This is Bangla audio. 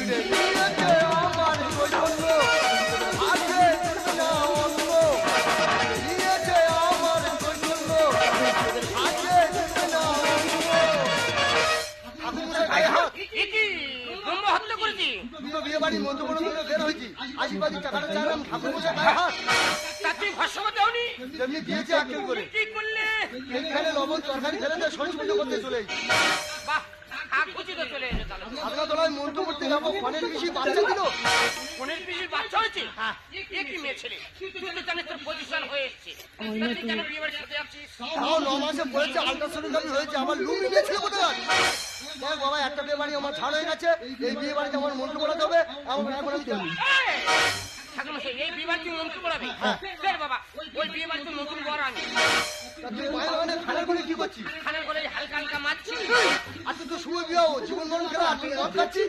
জুড়ে দিয়েছে আমার চৈতন্য, আছে না অন্য, দিয়েছে আমার চৈতন্য, আছে না অন্য। ঠাকুরমশাই গায়ে হাত। ব্রহ্ম হত্যা করেছি। দুটো বিয়ে বাড়ির মন্ত্র করে বের হয়েছি, আশীর্বাদী টাকাটা চাইলাম, ঠাকুরমশাই গায়ে হাত। তা তুমি ভস্ম দেওনি? যেমনি দিয়েছে আক্কেল করে। কি করলে? এইখানে লবণ তরকারি ফেলে দিয়ে শরীর পুজো করতে চলে এসেছি। বাহ, আগ বুঝি তো চলে এসে তাহলে। আপনার তলায় মন্ত্র করতে যাবো, ফোনের বেশি বাচ্চা দিল। ফোনের পিসির বাচ্চা হয়েছে? হ্যাঁ। এ কি মেয়ে ছেলে? তুই তো জানিস তোর পজিশন হয়ে এসছে। তা তুই কেন বিয়ে বাড়ির সাথে যাচ্ছিস? তাও 9 মাসে পড়েছে, আল্ট্রাসোনোগ্রাফি হয়েছে, আমার লুমি নিয়েছিল কোথায়? দেখ বাবা, একটা বিয়ে বাড়ি আমার ছাড় হয়ে গেছে, এই বিয়ে বাড়িতে আমার মন্ত্র করাতে হবে, এখন আমি চলি। এই! ঠাকুরমশাই, এই বিয়ে বাড়িতে মন্ত্র করাবি? বের বাবা, ওই বিয়ে বাড়িতে নতুন বর আনি। তা তুই মায়ের ওখানে খানার করে কি করছিস? খানের করে হালকা হালকা মারছি। আজকে তো শুভ বিবাহ, জীবন মরণ খেলা, তুই মদ খাচ্ছিস?